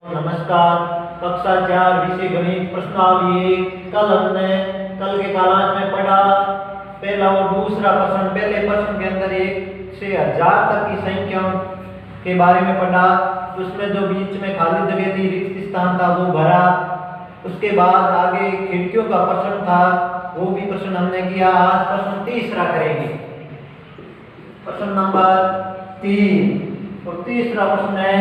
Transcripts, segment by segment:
नमस्कार। कक्षा 4 विषय गणित प्रश्नावली 1। कल के कालांश में पढ़ा पहला और दूसरा प्रश्न। पहले प्रश्न के अंदर 1 से 1000 तक की संख्याओं के बारे में पढ़ा। उसमें जो बीच में खाली जगह थी, रिक्त स्थान था, वो भरा। उसके बाद आगे खिड़कियों का प्रश्न था, वो भी प्रश्न हमने किया। आज प्रश्न तीसरा करेंगे, प्रश्न नंबर 3। और तीसरा प्रश्न है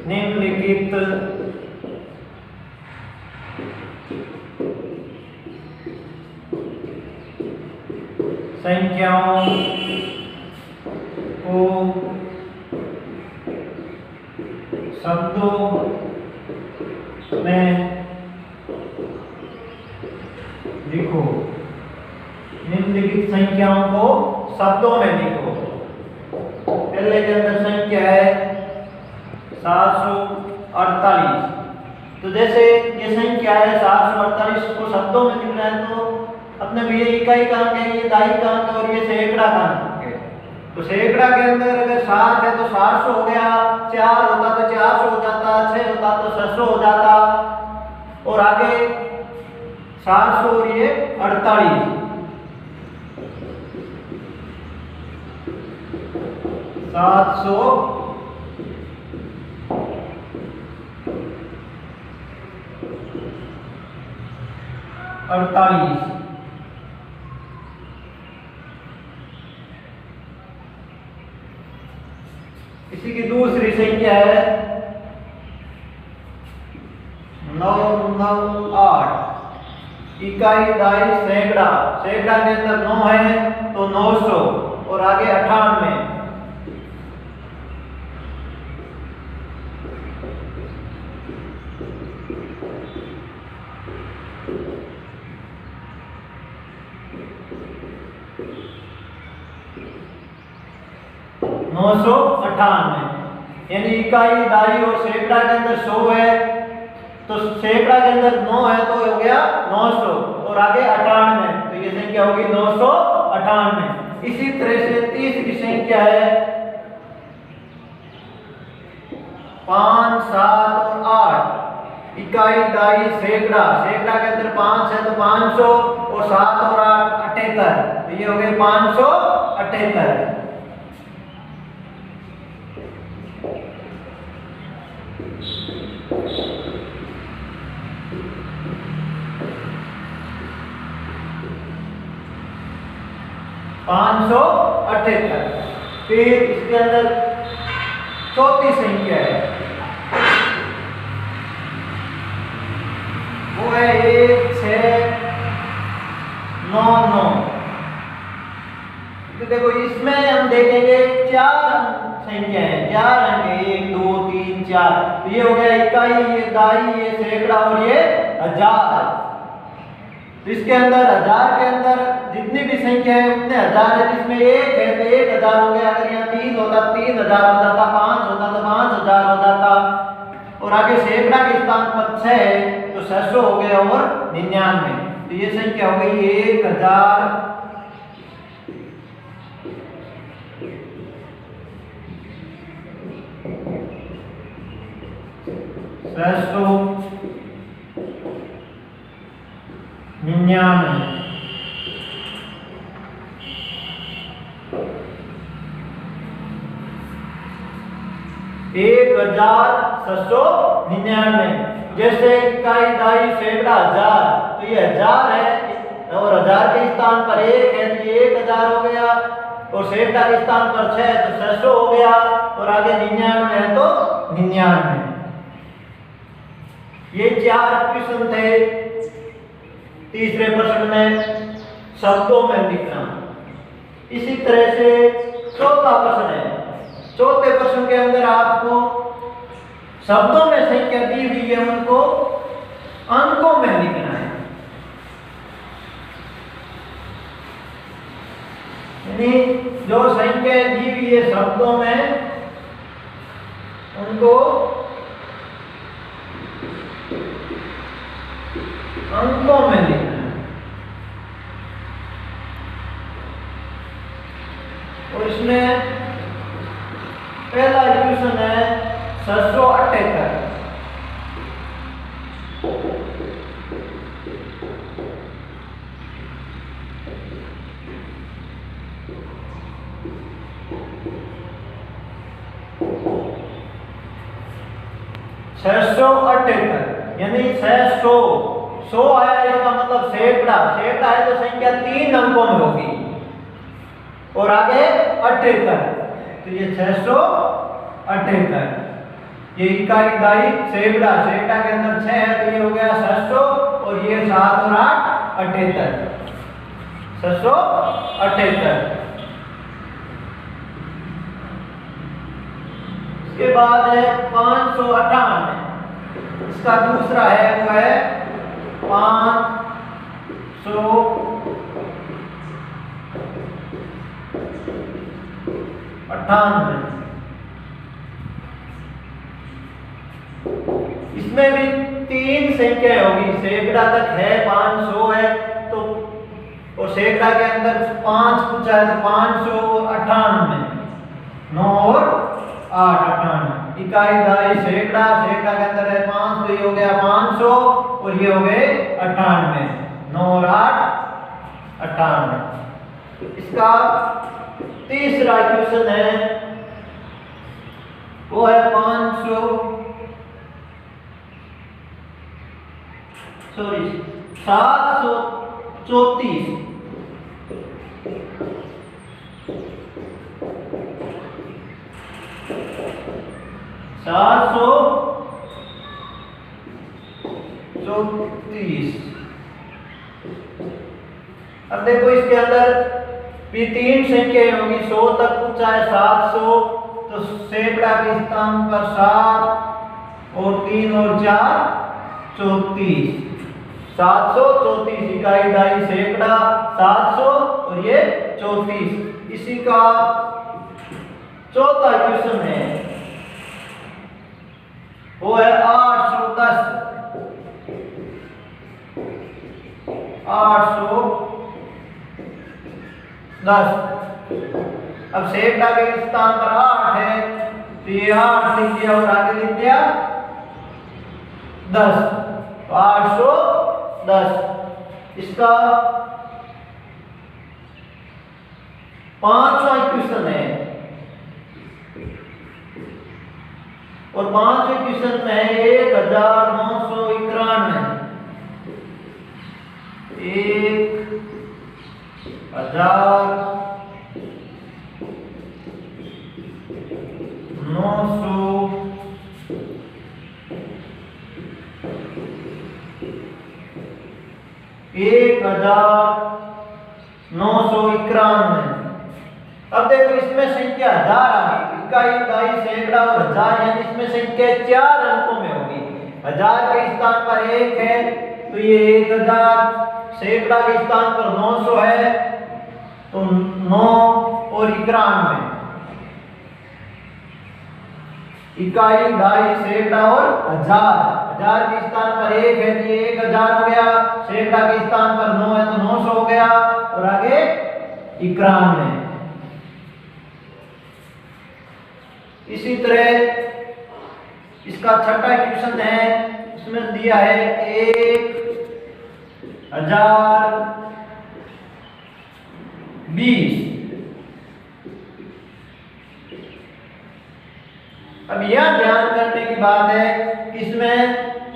निम्नलिखित संख्याओं को शब्दों में लिखो। निम्नलिखित संख्याओं को शब्दों में लिखो। पहले के अंदर संख्या है 748। तो जैसे ये संख्या है 748 को शब्दों में लिखना है, तो अपने भी ये इकाई का अंक है, ये दहाई का अंक और ये सैकड़ा का अंक है। तो सैकड़ा के अंदर अगर 7 है तो 700 हो गया, 4 होता तो 400 हो जाता, 6 होता तो 600 हो जाता, और आगे 700 और ये 48। 748। इसी की दूसरी संख्या है 998। इकाई दाई सैकड़ा। सैकड़ा के अंदर 9 है तो 900 और आगे 98। 998 यानी इकाई दाई और सैकड़ा के अंदर 100 है, तो सैकड़ा के अंदर 9 है तो हो गया 900 और आगे 98, तो ये संख्या होगी 998। इसी तरह से तीसरी संख्या है 5, 7 और 8। इकाई दाई सैकड़ा। सैकड़ा के अंदर 5 है तो 500 और 7 और 8 78, तो ये हो गए 578। फिर इसके अंदर चौथी संख्या है, वो है 1699। तो देखो इसमें हम देखेंगे 4 संख्या है, 4 अंक है, 1 2 3 4। तो ये हो गया इकाई, ये दाई, ये सैकड़ा और ये 1000। तो इसके अंदर 1000 के अंदर जितनी भी संख्या है उतने 1000 है। जिसमें 1 है तो 1000 हो गया। अगर यहाँ 3 होता 3000 हो जाता, 5 होता तो 5000 हो जाता, और आगे सैकड़ा के स्थान पर 6 है तो 600 हो गया और 99। तो ये संख्या हो गई 1000 699। जैसे इकाई दाई सैकड़ा 1000, तो ये 1000 है और 1000 के स्थान पर 1 है तो ये 1000 हो गया, और सैकड़ा के स्थान पर 6 है तो 600 हो गया, और आगे 99 है तो 99। ये 4 प्रश्न थे तीसरे प्रश्न में शब्दों में लिखना। इसी तरह से चौथा प्रश्न है। चौथे प्रश्न के अंदर आपको शब्दों में संख्या दी हुई है, उनको अंकों में लिखना है। यानी जो संख्या दी हुई है शब्दों में, उनको अंकों में लिखना है। और इसमें यानी 600 100 आया, इसका मतलब सैकड़ा, सैकड़ा है तो संख्या 3 अंकों में होगी। और आगे 78, तो ये 678, ये इकाई दाई सैकड़ा, सैकड़ा के अंदर 6 है तो ये हो गया 600, और ये 7 और 8 78, 678। इसके बाद है 598, इसका दूसरा है वो है 598। इसमें भी 3 संख्याएं होगी, सैकड़ा तक है 500 है तो, और सैकड़ा के अंदर 5 पूछा है तो 598, 9 और 8 98। इकाई दाई सैकड़ा, सैकड़ा के अंदर है 5 तो ये हो गया 500, और ये हो गए 98, 9 और 8 98। इसका तीसरा क्वेश्चन है वो है 734। 734। अब देखो इसके अंदर भी 3 संख्याएं होगी, 100 तक पूछा है 700, तो सैकड़ा के स्थान पर 7 और 3 और 4 34, 734 इकाई दाई सैकड़ा 700 और ये 34। इसी का चौथा क्वेश्चन है वो है 810। 810। अब सैकड़ा के स्थान पर 8 है तो ये 8 लिख दिया और आगे लिख दिया 10, तो 810। इसका 5वां क्वेश्चन है, और 5वें क्वेश्चन में 1991। 1991। अब देखो इसमें संख्या 1000 आ गई, इकाई दाई सैकड़ा और 1000, यानी इसमें संख्या 4 अंकों में होगी। 1000 के स्थान पर 1 है तो ये 1000, सैकड़ा के स्थान पर 900 है तो 9 और 91, इकाई दाई सैकड़ा और 1000। 1000 के स्थान पर 1 है तो ये 1000 हो गया, सैकड़ा के स्थान पर 9 है तो 900 हो गया, और आगे 91। इसी तरह इसका छठा क्वेश्चन है, इसमें दिया है 1020। अब यह ध्यान करने की बात है कि इसमें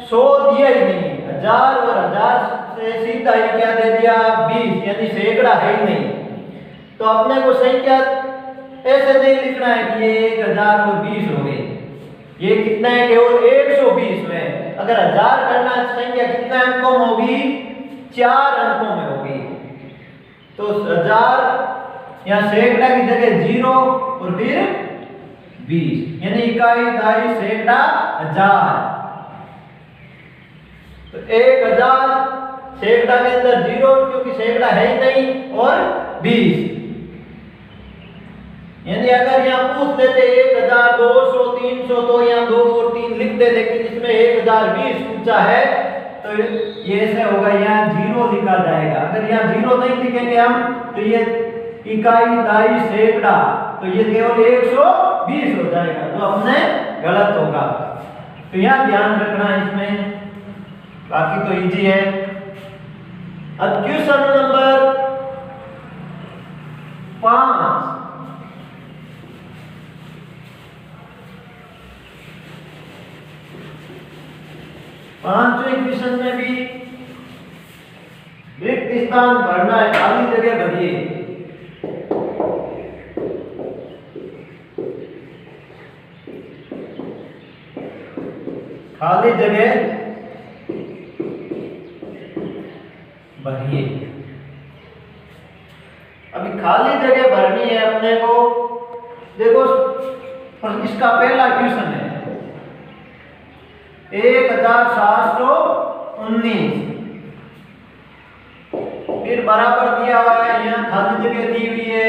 100 दिया ही नहीं, 1000 और 1000 से सीधा ही क्या दे दिया 20, यानी सैकड़ा है ही नहीं। तो अपने को संख्या ऐसे नहीं लिखना है कि ये 1000 और 20 हो गए, ये कितना है केवल 120 में। अगर 1000 करना संख्या कितना अंकों में होगी, 4 अंकों में होगी। तो 1000 या सैकड़ा की जगह 0 और फिर 20, यानी इकाई दाई सैकड़ा 1000। तो 1000 सैकड़ा के अंदर 0 क्योंकि सैकड़ा है ही नहीं, और 20, यानी अगर यहाँ पूछ लेते 1000 200 300 तो यहाँ 2 और 3 लिखते, लेकिन इसमें 1020 पूछा है तो ये ऐसे होगा, यहाँ 0 लिखा जाएगा। अगर यहाँ 0 नहीं लिखेंगे हम तो ये इकाई दाई सैकड़ा, तो ये केवल 120 हो जाएगा, तो अपने गलत होगा। तो यहाँ ध्यान रखना है इसमें, बाकी तो इजी है। अब क्वेश्चन नंबर 5, पांचवें क्वेश्चन में भी रिक्त स्थान भरना है, खाली जगह भरिए। खाली जगह भरिए। अभी खाली जगह भरनी है अपने को। देखो इसका पहला क्वेश्चन है 1719, फिर बराबर दिया हुआ है, यहाँ खाली जगह दी हुई है,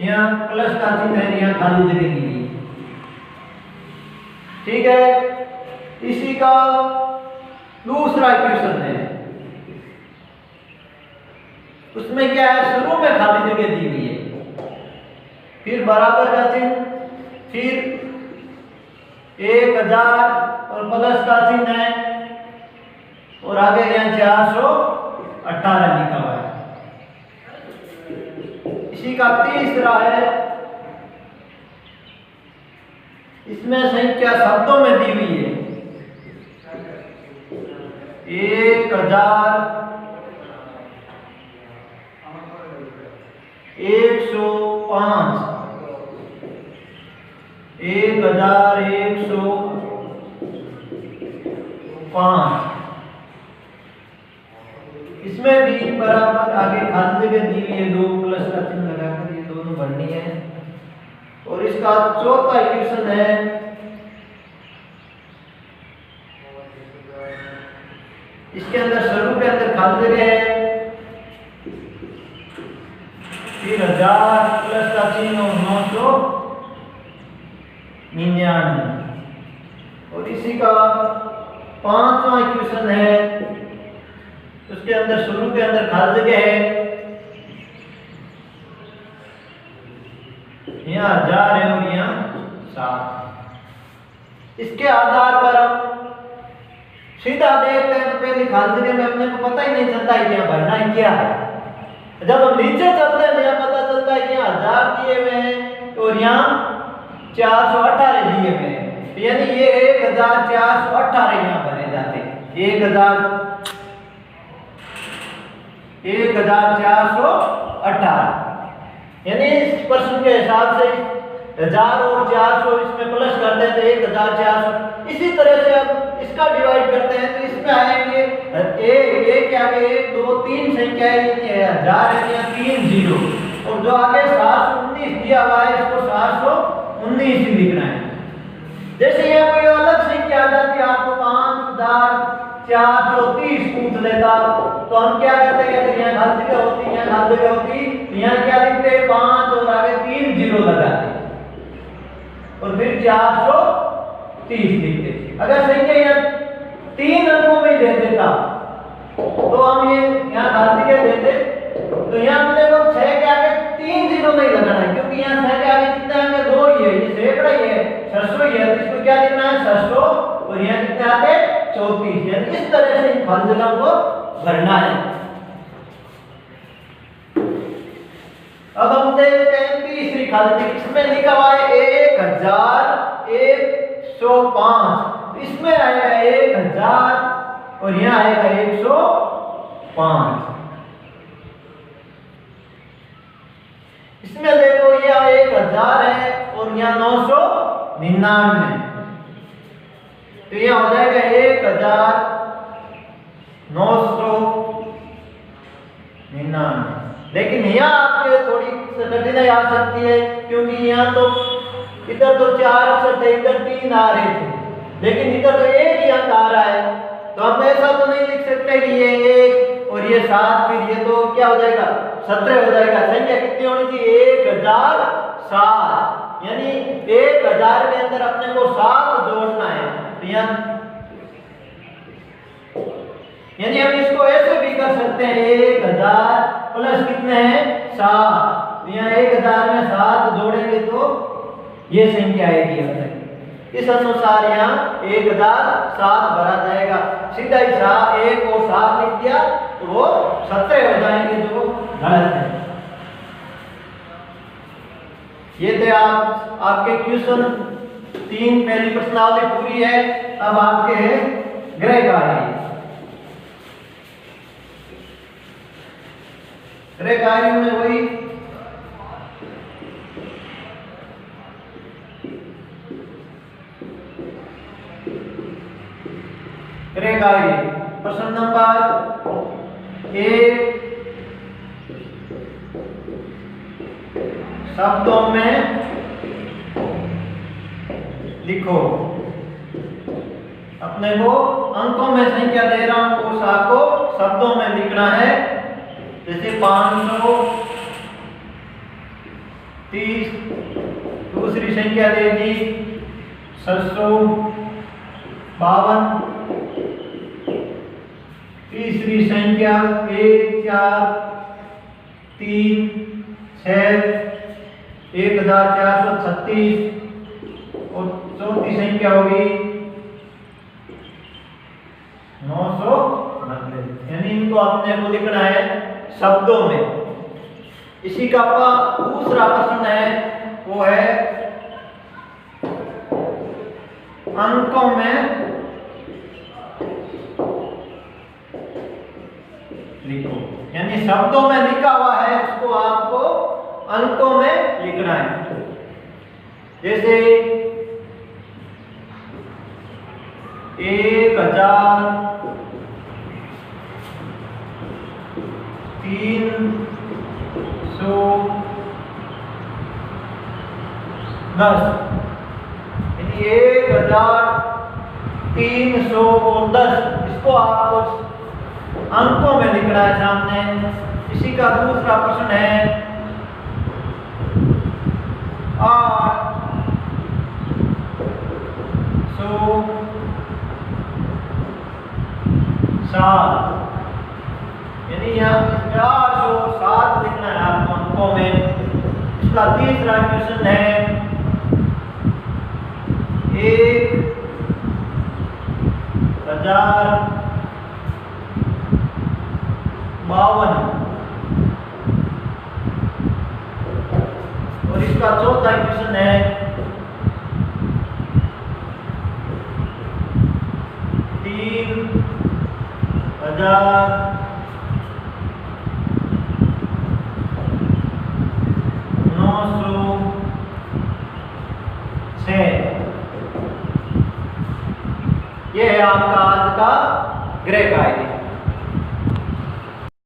यहाँ प्लस का चिन्ह है, यहाँ खाली जगह दी हुई है। ठीक है, इसी का दूसरा क्वेश्चन है, उसमें क्या है, शुरू में खाली जगह दी हुई है, फिर बराबर का चिन्ह, फिर 1000 और प्लस का चिन्ह है, और आगे यहाँ 418 लिखा हुआ है। इसी का तीसरा है, इसमें संख्या शब्दों में दी हुई है 1105, 1105। इसमें भी बराबर आगे खाली जगह दी हुई है, 2 प्लस का चिन्ह लगाकर ये दोनों भरनी है। और इसका चौथा इक्वेशन है इसके अंदर शुरू के अंदर खाली जगह है, फिर 1000 प्लस का चिन्ह और 999। और इसी का पांचवा इक्वेशन है, उसके अंदर शुरू के अंदर खाली जगह है, यहाँ 1000 है और यहाँ 7। इसके आधार पर हम सीधा देखते हैं तो पहले खाली जगह में अपने को पता ही नहीं चलता है कि यहाँ भरना है क्या है। जब हम नीचे चलते हैं यहाँ पता चलता है कि यहाँ 1000 दिए हुए हैं और यहाँ 418 दिए हुए हैं, यानी ये 1418 यहाँ भरे जाते हैं। 1418, यानी इस प्रश्न के हिसाब से 1000 और 400 इसमें प्लस करते हैं तो 1400। इसी तरह से अब इसका डिवाइड करते हैं तो इसमें आएंगे एक आगे 1 2 3 संख्या है, ये 1000 है, यहाँ 3 0, और जो आगे 719 दिया हुआ है इसको 719 ही लिखना है। जैसे यहाँ कोई अलग संख्या आ जाती है, आपको 5430 पूछ लेता तो हम क्या करते हैं, यहाँ खाली जगह होती, यहाँ खाली जगह होती, यहाँ क्या लिखते हैं 5 और आगे 3 0 लगाते और फिर 430 लिखते। अगर संख्या यहाँ 3 अंकों में दे देता तो हम ये यहाँ खाली जगह देते, तो यहाँ अपने को 6 के आगे 3 0 नहीं लगाना है, क्योंकि यहाँ 6 के आगे कितना है, 2 ही है, ये सैकड़ा ही है, 600 ही है, तो इसको क्या लिखना है 600, और यहाँ कितने आते 34। यानी इस तरह से खाली जगह को भरना है। अब हम देखते हैं तीसरी खाली जगह, इसमें लिखा हुआ है 1105, इसमें आएगा 1000 और यहाँ आएगा 105। इसमें देखो यहाँ 1000 है और यहाँ 999, तो यहाँ हो जाएगा 1999। लेकिन यहाँ आपके थोड़ी कठिनाई आ सकती है, क्योंकि यहाँ तो इधर तो 4 अक्षर थे, इधर 3 आ रहे थे, लेकिन इधर तो एक ही अंक आ रहा है, तो हम ऐसा तो नहीं लिख सकते कि ये 1 और ये 7, फिर ये तो क्या हो जाएगा 17 हो जाएगा। संख्या कितनी होनी चाहिए 1007, यानी 1000 के अंदर अपने को 7 जोड़ना है। तो यानी हम इसको ऐसे भी कर सकते हैं 1000 प्लस कितने हैं 7, यहाँ 1000 में 7 जोड़ेंगे तो ये संख्या आएगी अपने। इस अनुसार यहाँ 1007 भरा जाएगा। सीधा ही 1 और 7 लिख दिया तो वो 17 हो जाएंगे, जो गलत है। ये थे आपके क्वेश्चन 3, पहली प्रश्नावली पूरी है। अब आपके है गृह कार्य। गृह कार्य में वही गृह कार्य प्रश्न नंबर 1, शब्दों में लिखो। अपने को अंकों में संख्या दे रहा हूं, उस आपको शब्दों में लिखना है। जैसे 530, दूसरी संख्या दे दी 752, तीसरी संख्या 1 4 3 6 1436 और चौथी संख्या होगी 990। यानी इनको अपने को लिखना है शब्दों में। इसी का दूसरा प्रश्न है, वो है अंकों में लिखो। यानी शब्दों में लिखा हुआ है, उसको आपको अंकों में लिखना है। जैसे 1310, यानी 1310, इसको आपको अंकों में लिखना है सामने। इसी का दूसरा प्रश्न है 807, यानी यहाँ 807 लिखना है आपको अंकों में। इसका तीसरा क्वेश्चन है 1052, और इसका चौथा क्वेश्चन है 3906। ये है आपका आज का गृह कार्य।